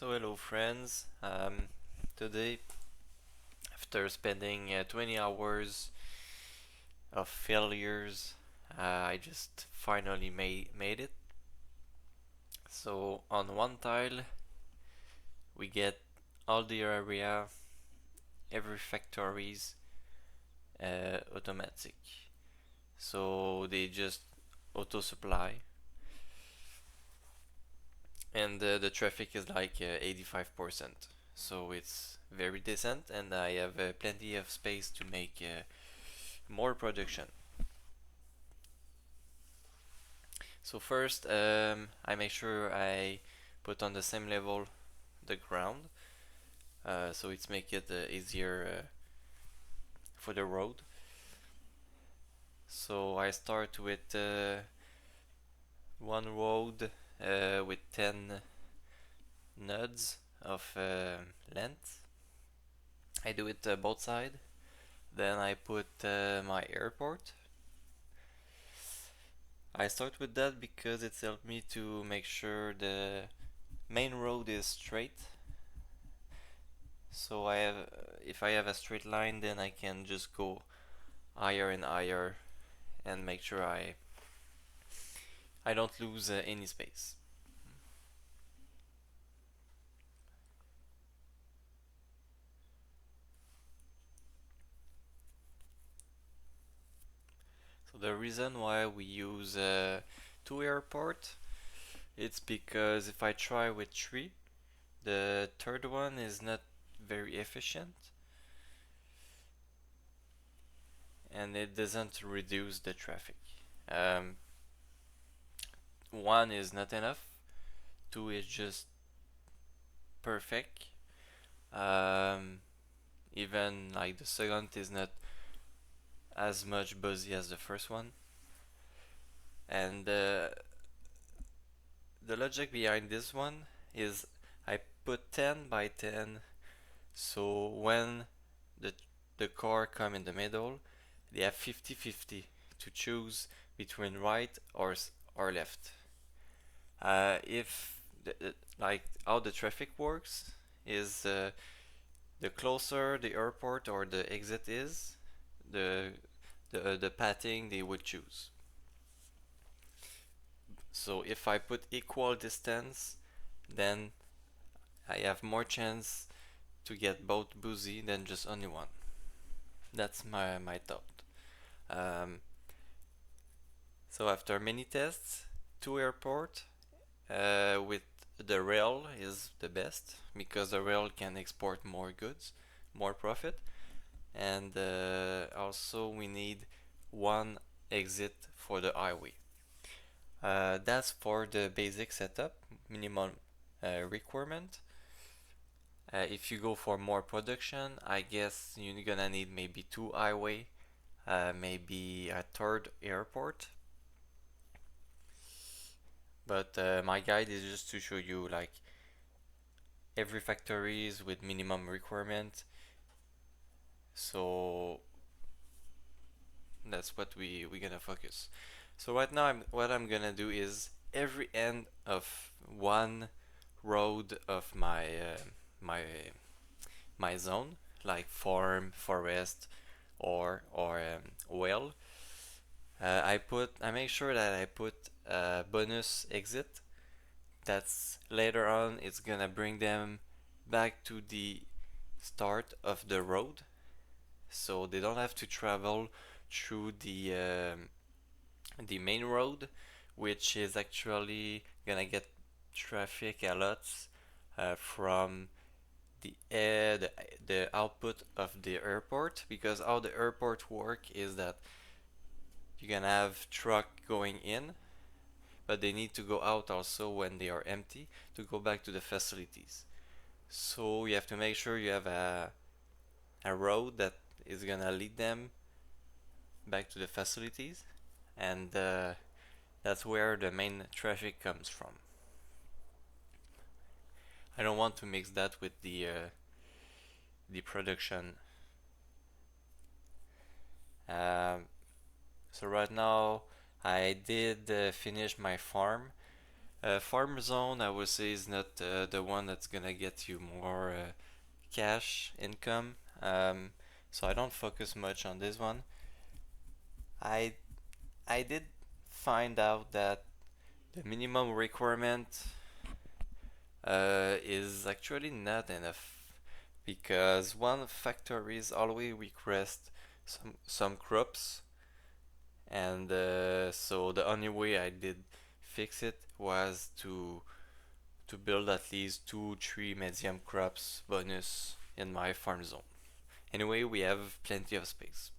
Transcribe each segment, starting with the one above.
So hello friends, today after spending 20 hours of failures, I just finally made it. So on one tile we get all the area, every factories automatic. So they just auto supply and the traffic is like 85%. So it's very decent and I have plenty of space to make more production. So first, I make sure I put on the same level the ground, so it's make it easier for the road. So I start with one road with 10 nodes of length. I do it both sides. Then I put my airport. I start with that because it's helped me to make sure the main road is straight. So if I have a straight line, then I can just go higher and higher and make sure I don't lose any space. So the reason why we use two airport, it's because if I try with three, the third one is not very efficient and it doesn't reduce the traffic. Um, One is not enough, two is just perfect. Um, Even like the second is not as much buzzy as the first one. And the logic behind this one is I put 10 by 10, so when the the car come in the middle, they have 50-50 to choose between right or left. If like how the traffic works is the closer the airport or the exit is, the the pathing they would choose. So if I put equal distance, then I have more chance to get both boozy than just only one. That's my thought. Um, so after many tests, two airport with the rail is the best because the rail can export more goods, more profit, and also we need one exit for the highway. That's for the basic setup, minimum requirement. If you go for more production, I guess you're gonna need maybe two highway, maybe a third airport. But my guide is just to show you like every factories with minimum requirement. So that's what we're gonna focus. So right now what I'm gonna do is every end of one road of my my zone, like farm, forest, or well. I make sure that I put a bonus exit. That's later on it's gonna bring them back to the start of the road, so they don't have to travel through the main road, which is actually gonna get traffic a lot from the output of the airport, because how the airport work is that you can have truck going in, but they need to go out also when they are empty to go back to the facilities. So you have to make sure you have a road that is gonna lead them back to the facilities, and that's where the main traffic comes from. I don't want to mix that with the production. So right now I did finish my farm. Farm zone, I would say, is not the one that's gonna get you more cash income. So I don't focus much on this one. I I did find out that the minimum requirement is actually not enough because one factories always request some crops, and so the only way I did fix it was to build at least 2-3 medium crops bonus in my farm zone. Anyway, we have plenty of space.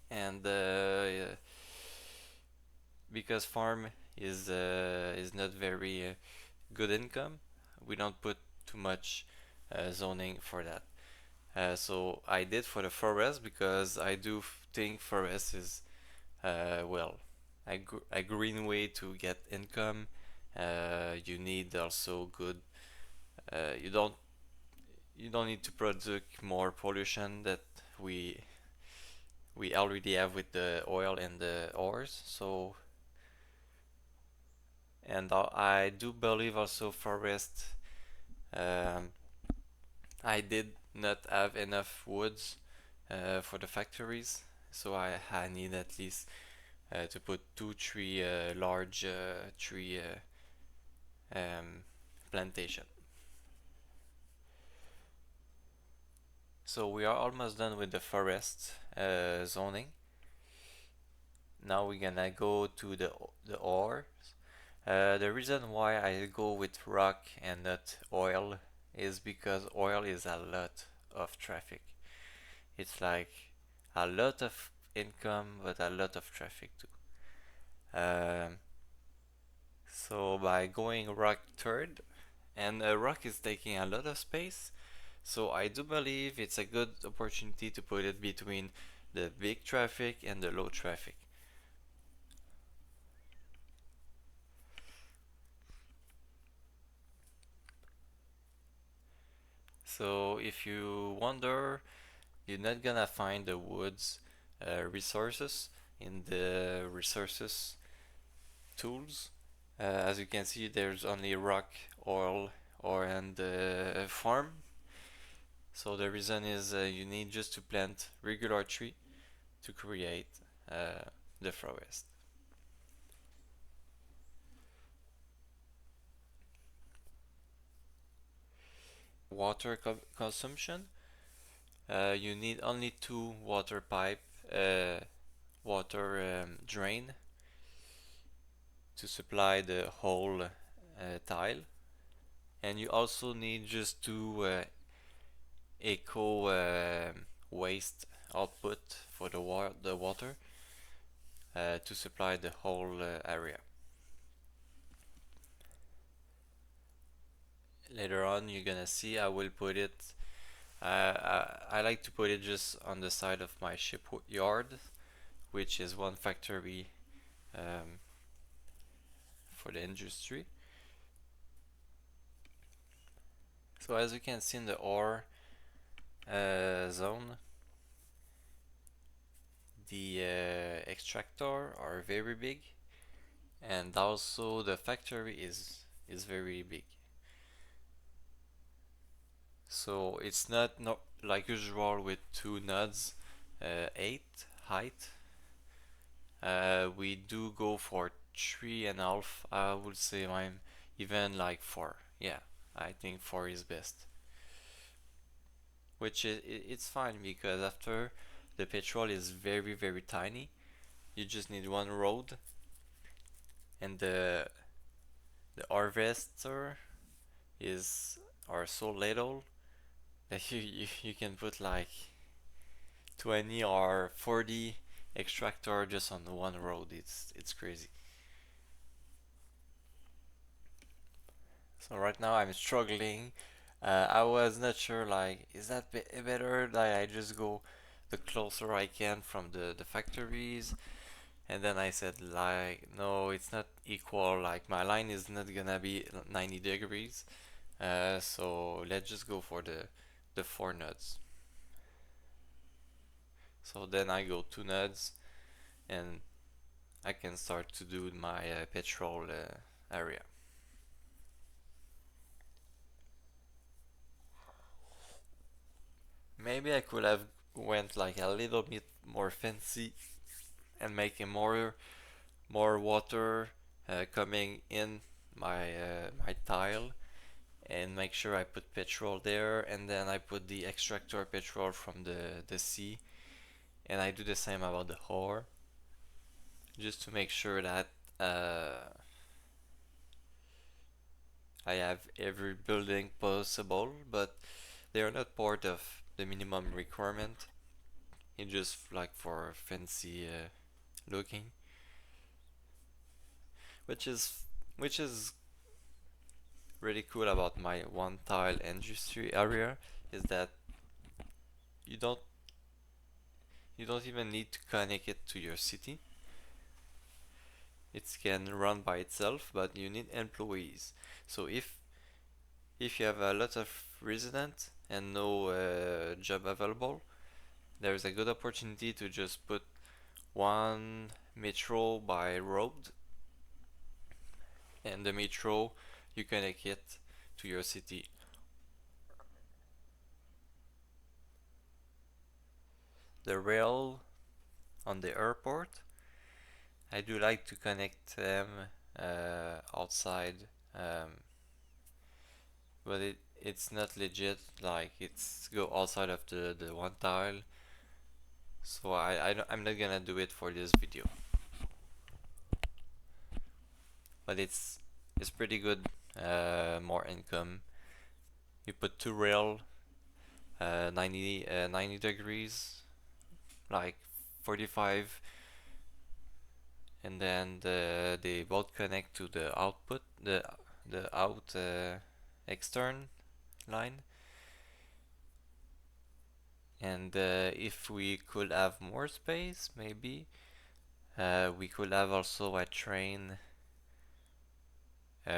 And because farm is not very good income, we don't put too much zoning for that. So I did for the forest because I do think forest is well a green way to get income. You need also good. You don't need to produce more pollution that we we already have with the oil and the ores. So and I do believe also forest. Um, I did not have enough woods for the factories, so I need at least to put 2-3 large tree plantation. So we are almost done with the forest zoning. Now we're gonna go to the ore. The reason why I go with rock and not oil is because oil is a lot of traffic. It's like a lot of income, but a lot of traffic too. So by going rock third, and rock is taking a lot of space, so I do believe it's a good opportunity to put it between the big traffic and the low traffic. So if you wonder, you're not gonna find the woods resources in the resources tools. As you can see, there's only rock, oil, or and farm. So the reason is you need just to plant regular tree to create the forest. Water consumption. You need only 2 water pipe, water drain to supply the whole tile, and you also need just 2 eco waste output for the water to supply the whole area. Later on, you're gonna see I will put it. I like to put it just on the side of my shipyard, which is one factory um, for the industry. So as you can see in the ore zone, the extractor are very big, and also the factory is very big. So it's not like usual with 2 nodes, 8 height. We do go for 3.5. I would say I'm even like 4. Yeah, I think 4 is best. Which it's fine because after the petrol is very tiny, you just need one road, and the harvester is are so little that you can put like 20 or 40 extractor just on the one road. It's crazy. So right now I'm struggling. I was not sure like is that better that I just go the closer I can from the factories, and then I said like no, it's not equal, like my line is not gonna be 90 degrees, so let's just go for the 4 nodes. So then I go 2 nodes, and I can start to do my petrol area. Maybe I could have went like a little bit more fancy and making more water coming in my tile, and make sure I put petrol there, and then I put the extractor petrol from the sea, and I do the same about the ore, just to make sure that uh, I have every building possible, but they are not part of the minimum requirement. It's just like for fancy looking, which is which is really cool about my one tile industry area, is that you don't you don't even need to connect it to your city. It can run by itself, but you need employees. So if you have a lot of residents and no job available, there's a good opportunity to just put one metro by road, and the metro you connect it to your city. The rail on the airport, I do like to connect them outside, um, but it's not legit. Like, it's go outside of the one tile, so I'm not gonna do it for this video. But it's pretty good. More income. You put two rail, 90 degrees, like 45, and then they both connect to the output, the out extern line. And if we could have more space, maybe we could have also a train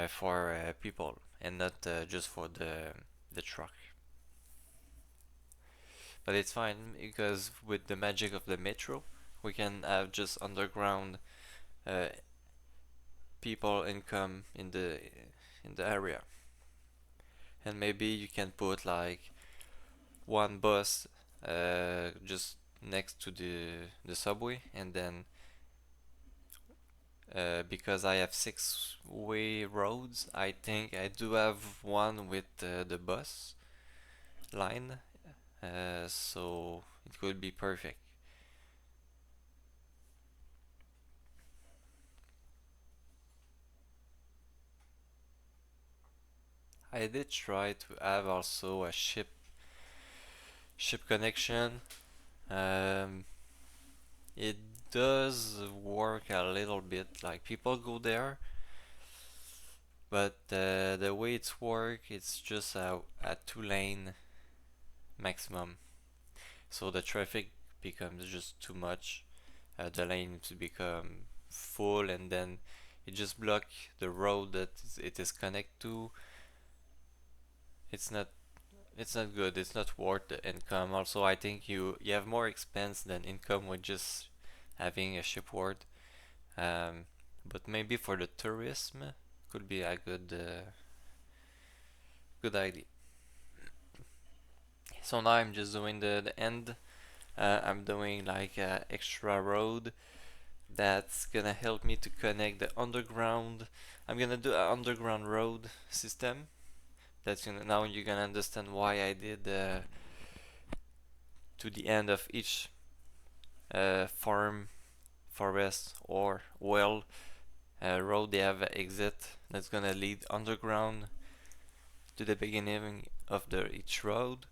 for people, and not just for the truck. But it's fine, because with the magic of the metro, we can have just underground uh, people income in the area. And maybe you can put like one bus just next to the subway, and then because I have six-way roads, I think I do have one with the bus line, so it could be perfect. I did try to have also a ship connection. Um, it does work a little bit, like people go there, but the way it's work, it's just a two-lane maximum. So the traffic becomes just too much. The lane to become full, and then it just block the road that it is connect to. It's not it's not good. It's not worth the income. Also, I think you have more expense than income with just having a shipboard. Um, but maybe for the tourism could be a good idea. So now I'm just doing the end. I'm doing like a extra road that's gonna help me to connect the underground. I'm gonna do an underground road system. That's gonna, now you're gonna understand why I did to the end of each farm, forest, or well road. They have an exit that's gonna lead underground to the beginning of the each road.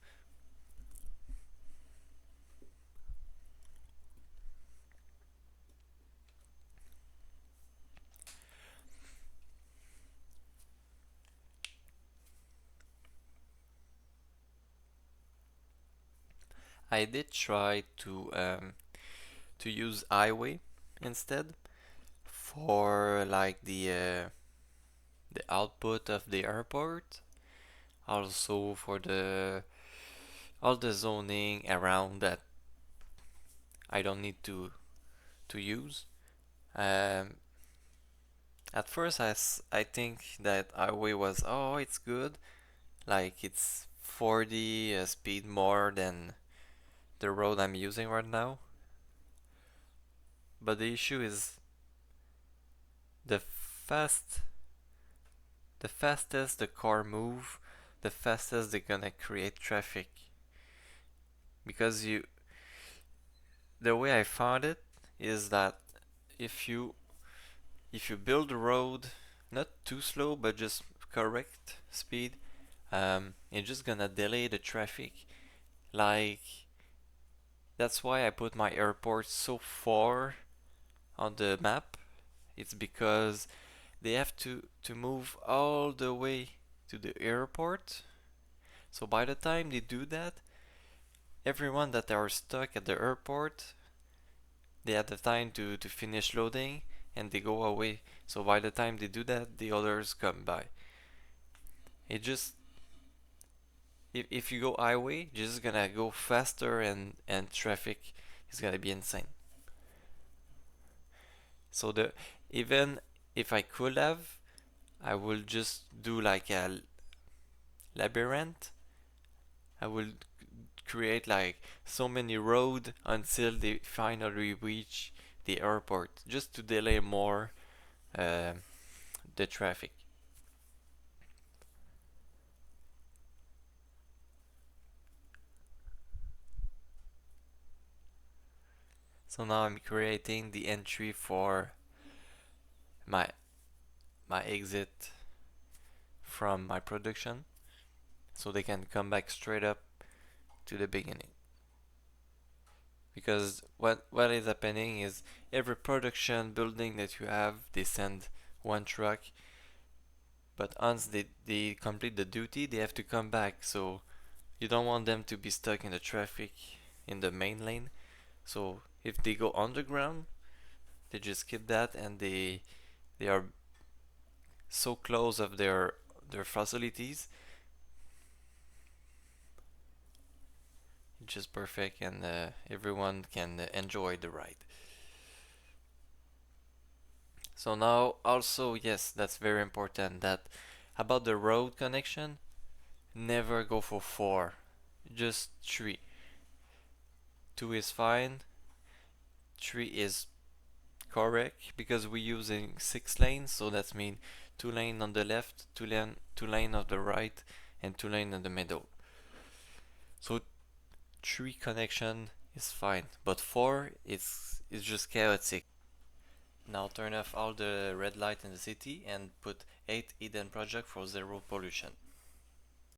I did try to use highway instead for like the output of the airport, also for the all the zoning around that I don't need to use. Um, at first I think that highway was, oh, it's good, like it's 40 speed more than the road I'm using right now. But the issue is the fast the fastest the car move, the fastest they're gonna create traffic. Because the way I found it is that if you if you build a road not too slow but just correct speed, you're just gonna delay the traffic. Like that's why I put my airport so far on the map. It's because they have to move all the way to the airport. So by the time they do that, everyone that are stuck at the airport, they have the time to finish loading and they go away. So by the time they do that, the others come by. It just if you go highway, you're just gonna go faster and traffic is gonna be insane. So the even if I could have, I will just do like a labyrinth. I will create like so many road until they finally reach the airport, just to delay more uh, the traffic. So now I'm creating the entry for my my exit from my production, so they can come back straight up to the beginning. Because what is happening is every production building that you have, they send one truck, but once they complete the duty, they have to come back. So you don't want them to be stuck in the traffic in the main lane. So if they go underground, they just skip that and they are so close of their facilities, just perfect, and everyone can enjoy the ride. So now also, yes, that's very important, that about the road connection, never go for 4, just 3. 2 is fine, 3 is correct because we're using 6 lanes, so that means 2 lane on the left, 2 lane on the right, and 2 lane in the middle. So 3 connection is fine, but 4 is just chaotic. Now turn off all the red light in the city and put 8 hidden project for zero pollution.